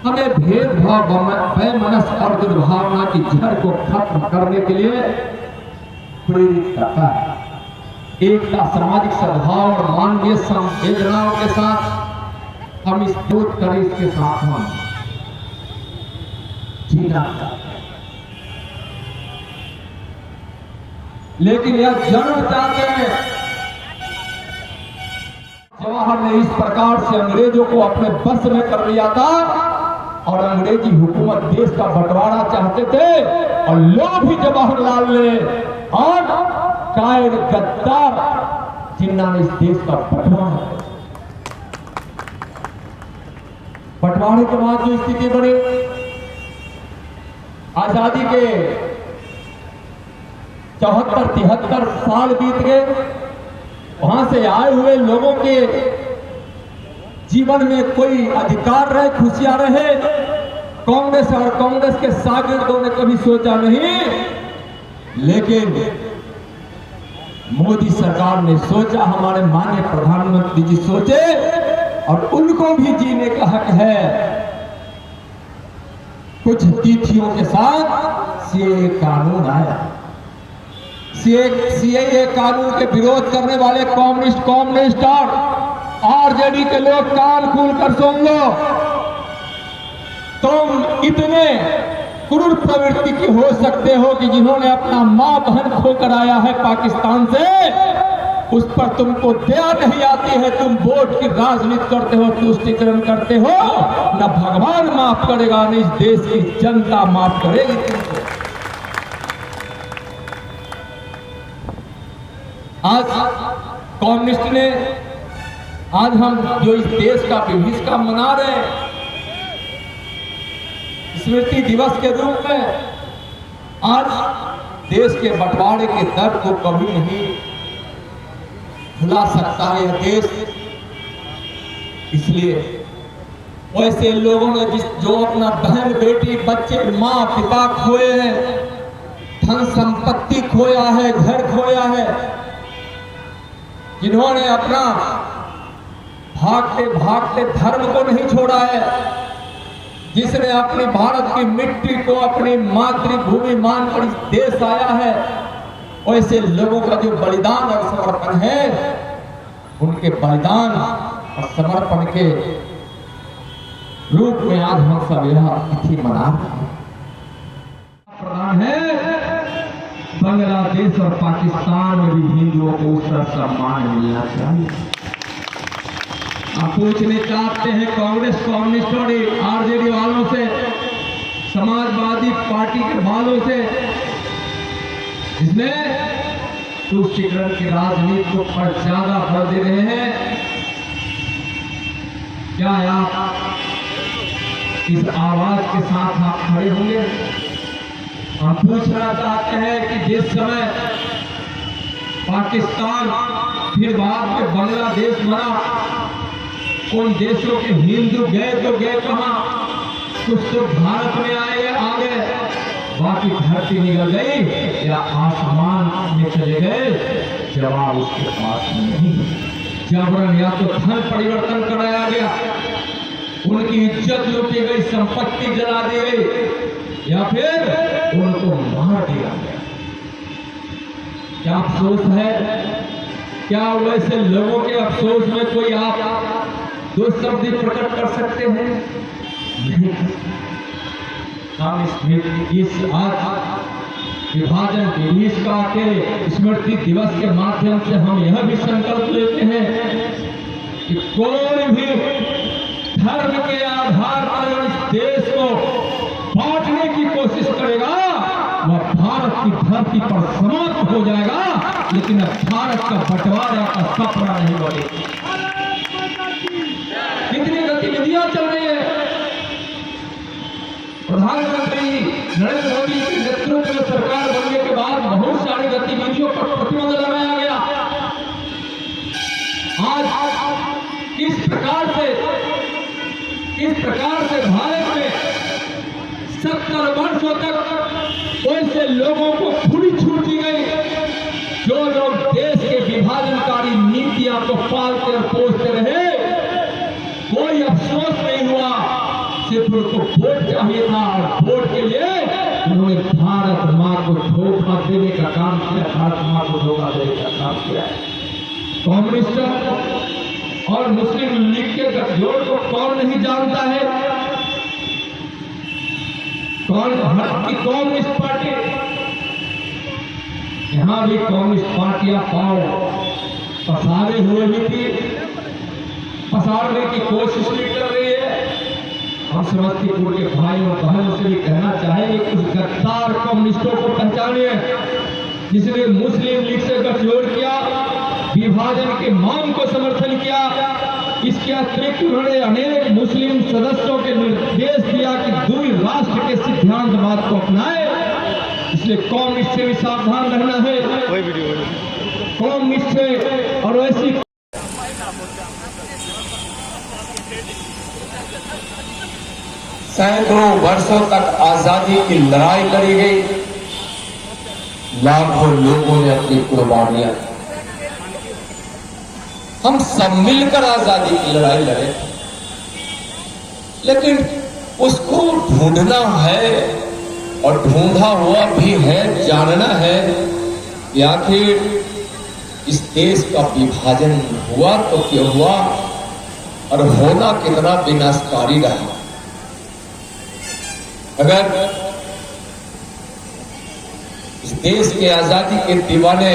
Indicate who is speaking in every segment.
Speaker 1: हमें भेदभाव, वैमनस्य और दुर्भावना की जड़ को खत्म करने के लिए प्रेरित करता है। एकता, सामाजिक सद्भाव और मानवीय संवेदनाओं के साथ हम इस दूध करें, इसके साथ हम जीना चाहते हैं। लेकिन यह जन्म चाहते हैं। जवाहर ने इस प्रकार से अंग्रेजों को अपने बस में कर लिया था और अंग्रेजी हुकूमत देश का बंटवारा चाहते थे और लोग भी जवाहरलाल ने और कायर गद्दार जिन्ना ने इस देश का बंटवारे के बाद जो स्थिति बनी, आजादी के 74-73 साल बीत गए। वहां से आए हुए लोगों के जीवन में कोई अधिकार रहे, खुशियां रहे, कांग्रेस और कांग्रेस के शागिर्दों ने कभी सोचा नहीं। लेकिन मोदी सरकार ने सोचा, हमारे माननीय प्रधानमंत्री जी सोचे और उनको भी जीने का हक है। कुछ तिथियों के साथ सीएए कानून आया। सीएए कानून के विरोध करने वाले कम्युनिस्ट और आरजेडी के लोग कान खोल कर सुन लो। तुम इतने क्रूर प्रवृत्ति की हो सकते हो कि जिन्होंने अपना मां बहन खोकर आया है पाकिस्तान से, उस पर तुमको दया नहीं आती है। तुम वोट की राजनीति करते हो, तुष्टीकरण करते हो। न भगवान माफ करेगा, न इस देश की जनता माफ करेगी तुमको। आज कम्युनिस्ट ने, आज हम जो इस देश का विभीषका मना रहे हैं स्मृति दिवस के रूप में, आज देश के बंटवारे के दर्द को कभी नहीं भुला सकता है यह देश। इसलिए वैसे लोगों ने जो अपना बहन बेटी बच्चे माँ पिता खोए हैं, धन संपत्ति खोया है, घर खोया है, जिन्होंने अपना भागते भागते धर्म को नहीं छोड़ा है, जिसने अपनी भारत की मिट्टी को अपनी मातृभूमि मानकर इस देश आया है, वैसे लोगों का जो बलिदान और समर्पण है, उनके बलिदान और समर्पण के रूप में आज हम सब यह तिथि मना रहे हैं। प्रधान है बांग्लादेश और पाकिस्तान में भी हिंदुओं को उसका सम्मान मिलना चाहिए। आप पूछने चाहते हैं कांग्रेस कम्युनिस्ट और आरजेडी वालों से, समाजवादी पार्टी के वालों से, जिसने तुष्टीकरण की राजनीति को पर ज्यादा बल दे रहे हैं, क्या आप इस आवाज के साथ आप खड़े होंगे? हम पूछना चाहते हैं कि जिस समय पाकिस्तान फिर बाद में बांग्लादेश बना, उन देशों के हिंदू गए तो गए कहां? कुछ तो भारत में आए आ गए, बाकी धरती निकल गई या आसमान में चले गए, जवाब उसके पास नहीं। जबरन या तो धन परिवर्तन कराया गया, उनकी इज्जत लूटी गई, संपत्ति जला दी गई, या फिर उनको मार दिया गया। क्या अफसोस है? क्या वैसे लोगों के अफसोस में कोई आप दो शब्द प्रकट कर सकते हैं? नहीं। हम इस आज विभाजन विभीषका के स्मृति दिवस के माध्यम से हम यह भी संकल्प लेते हैं कि कोई भी धर्म के आधार पर इस देश को बांटने की कोशिश करेगा, वह भारत की धरती पर समाप्त हो जाएगा, लेकिन भारत का बंटवारा का सपना नहीं बनेगा। कितनी गतिविधियां चल रही है। प्रधानमंत्री नरेंद्र मोदी के नेतृत्व में सरकार बनने के बाद बहुत सारी गतिविधियों पर प्रतिबंध लगाया गया। आज किस प्रकार से भारत में 70 वर्षों तक वैसे लोगों को खुली छूट दी गई, जो लोग देश के विभाजनकारी नीतियां को पालते और पोषते रहे, कोई अफसोस नहीं हुआ। सिर्फ उनको वोट चाहिए था और वोट के लिए उन्होंने भारत माँ को धोखा देने का काम किया, भारत माँ को धोखा देने का काम किया। कम्युनिस्ट और मुस्लिम लीग के गठजोड़ को कौन नहीं जानता है? कौन भारत की कम्युनिस्ट पार्टी, यहां भी कम्युनिस्ट पार्टियां पाओ पसारे हुए भी थी, पसारने की कोशिश भी कर रही है। हम समस्तीपुर के भाई और बहनों से भी कहना चाहेंगे कि उस गद्दार कम्युनिस्टों को पहचानिए जिसने मुस्लिम लीग से गठजोड़ किया, विभाजन के मांग को समर्थन किया। इसके अतिरिक्त उन्होंने अनेक मुस्लिम सदस्यों के निर्देश दिया कि द्वि राष्ट्र के सिद्धांतवाद को अपनाए। इसलिए कम्युनिस्ट से भी सावधान रहना है, कम्युनिस्ट से और ऐसी
Speaker 2: सैकड़ों वर्षों तक आजादी की लड़ाई लड़ी गई, लाखों लोगों ने अपनी कुर्बानियां दी। हम सब मिलकर आजादी की लड़ाई लड़े, लेकिन उसको ढूंढना है और ढूंढा हुआ भी है, जानना है कि आखिर इस देश का विभाजन हुआ तो क्यों हुआ और होना कितना विनाशकारी रहा। अगर इस देश के आजादी के दीवाने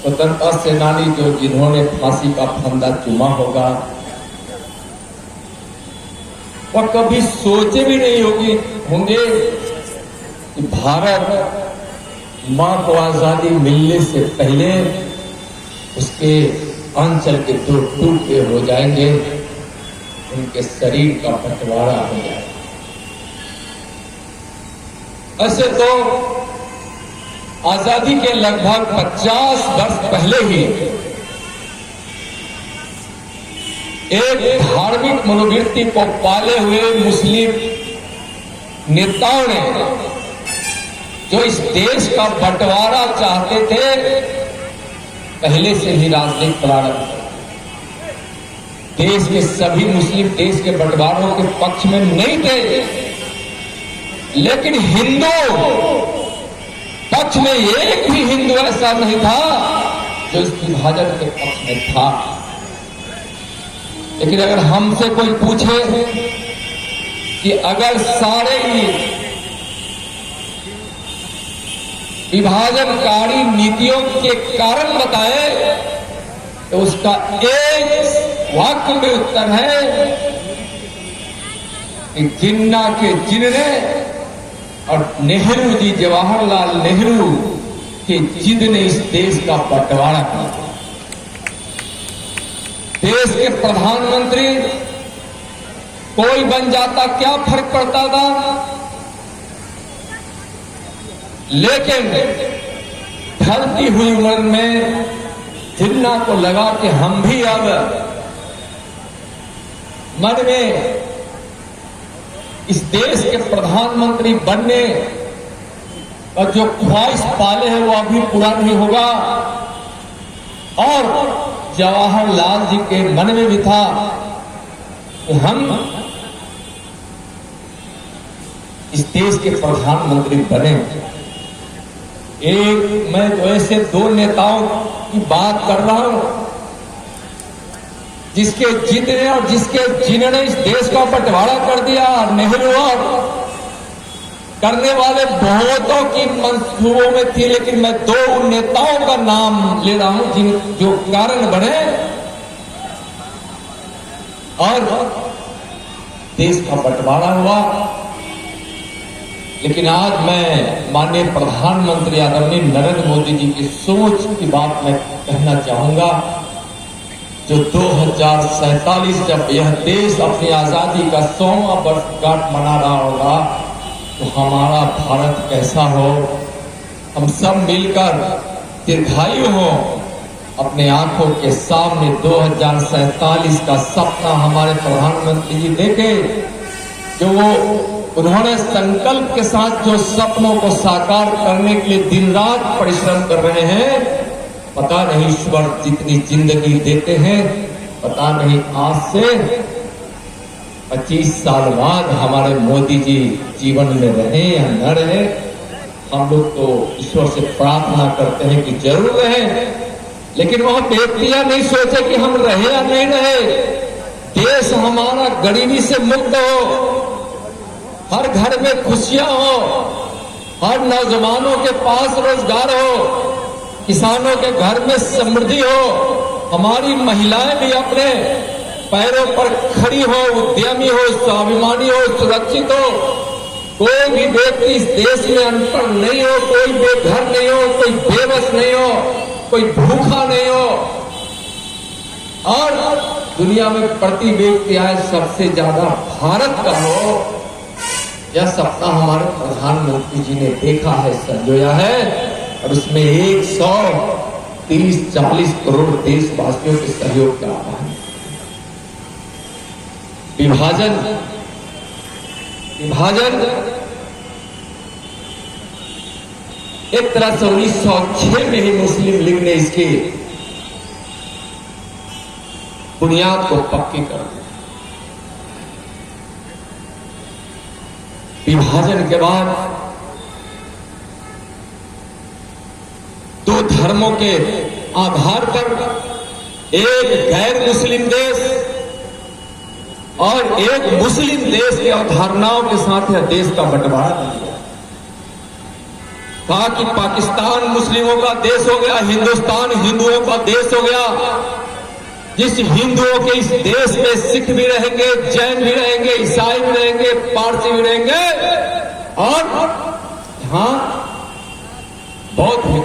Speaker 2: स्वतंत्रता सेनानी जो जिन्होंने फांसी का फंदा चूमा होगा, वह कभी सोचे भी नहीं होंगे कि भारत मां को आजादी मिलने से पहले उसके अंचल के दो टुकड़े हो जाएंगे, उनके शरीर का बंटवारा हो जाएगा। ऐसे तो आजादी के लगभग 50 वर्ष पहले ही एक धार्मिक मनोवृत्ति को पाले हुए मुस्लिम नेताओं ने, जो इस देश का बंटवारा चाहते थे, पहले से ही राजनीतिक प्रारंभ। देश के सभी मुस्लिम देश के बंटवारों के पक्ष में नहीं थे, लेकिन हिंदू पक्ष में एक भी हिंदू ऐसा नहीं था जो इस विभाजन के पक्ष में था। लेकिन अगर हमसे कोई पूछे कि अगर सारे ही विभाजनकारी नीतियों के कारण बताए, तो उसका एक वाक्य में उत्तर है कि जिन्ना के जिन्ने और नेहरू जी, जवाहरलाल नेहरू के जिद ने इस देश का बंटवारा किया। देश के प्रधानमंत्री कोई बन जाता, क्या फर्क पड़ता था, लेकिन ढलती हुई उम्र में जिन्ना को लगा कि हम भी अब मन में इस देश के प्रधानमंत्री बनने और जो ख्वाहिश पाले हैं वो अभी पूरा नहीं होगा। और जवाहरलाल जी के मन में भी था कि हम इस देश के प्रधानमंत्री बने। मैं तो ऐसे दो नेताओं की बात कर रहा हूं जिसके जितने और जिसके जिन्होंने इस देश का बंटवारा कर दिया। नेहरू और करने वाले बहुतों की मंसूबों में थी, लेकिन मैं दो नेताओं का नाम ले रहा हूं जो कारण बने और देश का बंटवारा हुआ। लेकिन आज मैं माननीय प्रधानमंत्री आदरणीय नरेंद्र मोदी जी की सोच की बात मैं कहना चाहूंगा। जो 2047 जब यह देश अपनी आजादी का 100वां वर्षगांठ मना रहा होगा, तो हमारा भारत कैसा हो, हम सब मिलकर दीर्घायु हो, अपने आंखों के सामने 2047 का सपना हमारे प्रधानमंत्री जी देखे, जो वो उन्होंने संकल्प के साथ जो सपनों को साकार करने के लिए दिन रात परिश्रम कर रहे हैं। पता नहीं ईश्वर जितनी जिंदगी देते हैं, पता नहीं आज से 25 साल बाद हमारे मोदी जी जीवन में रहे या न रहे, हम लोग तो ईश्वर से प्रार्थना करते हैं कि जरूर रहे, लेकिन वह व्यक्तियां नहीं सोचे कि हम रहे या नहीं रहे। देश हमारा गरीबी से मुक्त हो, हर घर में खुशियां हो, हर नौजवानों के पास रोजगार हो, किसानों के घर में समृद्धि हो, हमारी महिलाएं भी अपने पैरों पर खड़ी हो, उद्यमी हो, स्वाभिमानी हो, सुरक्षित हो। कोई भी व्यक्ति इस देश में अनपढ़ नहीं हो, कोई बेघर नहीं हो, कोई बेबस नहीं हो, कोई भूखा नहीं हो, और दुनिया में प्रति व्यक्ति आय सबसे ज्यादा भारत का हो। यह सपना हमारे प्रधानमंत्री जी ने देखा है, संजोया है, और उसमें 130-140 करोड़ देशवासियों के सहयोग का आभार है। विभाजन एक तरह से 1906 में ही मुस्लिम लीग ने इसकी बुनियाद को पक्की कर दिया। विभाजन के बाद दो धर्मों के आधार पर एक गैर मुस्लिम देश और एक मुस्लिम देश की अवधारणाओं के साथ यह देश का बंटवारा किया। कहा कि पाकिस्तान मुस्लिमों का देश हो गया, हिंदुस्तान हिंदुओं का देश हो गया। जिस हिंदुओं के इस देश में सिख भी रहेंगे, जैन भी रहेंगे, ईसाई भी रहेंगे, पारसी भी रहेंगे, और यहां बौद्ध भी,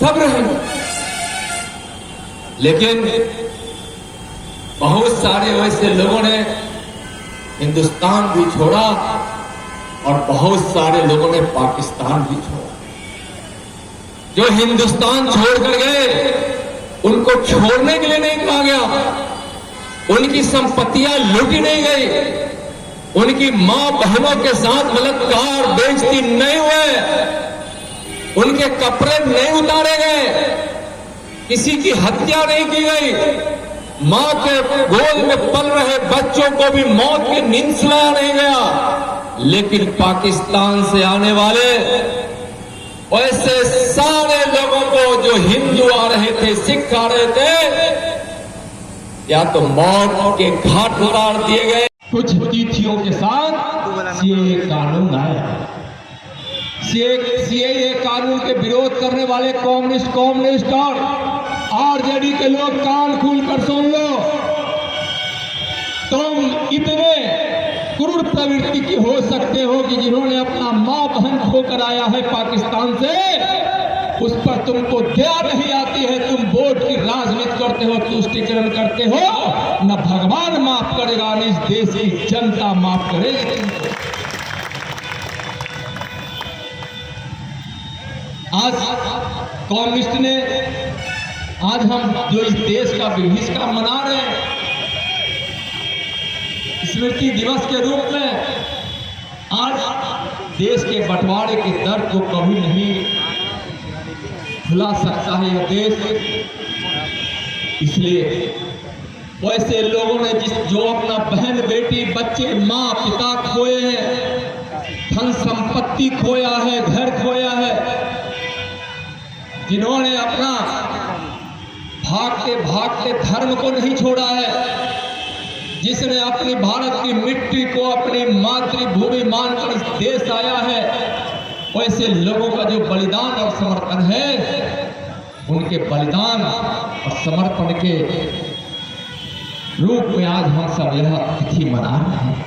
Speaker 2: सब रहेंगे। लेकिन बहुत सारे वैसे लोगों ने हिंदुस्तान भी छोड़ा और बहुत सारे लोगों ने पाकिस्तान भी छोड़ा। जो हिंदुस्तान छोड़कर गए उनको छोड़ने के लिए नहीं कहा गया, उनकी संपत्तियां लूटी नहीं गई, उनकी मां बहनों के साथ बलात्कार बेइज्जती नहीं हुए, उनके कपड़े नहीं उतारे गए, किसी की हत्या नहीं की गई, मां के गोद में पल रहे बच्चों को भी मौत की नींद सुलाया नहीं गया। लेकिन पाकिस्तान से आने वाले ऐसे सारे लोगों को, जो हिंदू आ रहे थे, सिख आ रहे थे, या तो मौत के घाट उतार दिए गए।
Speaker 1: कुछ तिथियों के साथ सीएए कानून आया। सीएए कानून के विरोध करने वाले कम्युनिस्ट और आरजेडी के लोग कान खोल कर सुन लो। तुम इतने क्रूर प्रवृत्ति की हो सकते हो कि जिन्होंने अपना मां बहन खोकर आया है पाकिस्तान से, उस पर तुमको दया नहीं आती है। तुम वोट की राजनीति करते हो, तुष्टिकरण करते हो। न भगवान माफ करेगा, न इस देश की जनता माफ करेगी तुमको। आज कम्युनिस्ट ने, आज हम जो इस देश का विभीषिका मना रहे हैं स्मृति दिवस के रूप में, आज देश के बंटवारे के दर्द को कभी नहीं भुला सकता है यह देश। इसलिए वैसे लोगों ने जो अपना बहन बेटी बच्चे माँ पिता खोए हैं, धन संपत्ति खोया है, घर खोया है, जिन्होंने अपना भागते भागते धर्म को नहीं छोड़ा है, जिसने अपनी भारत की मिट्टी को अपनी मातृभूमि मानकर इस देश आया है, वैसे लोगों का जो बलिदान और समर्पण है, उनके बलिदान और समर्पण के रूप में आज हम सब यह तिथि मना रहे हैं।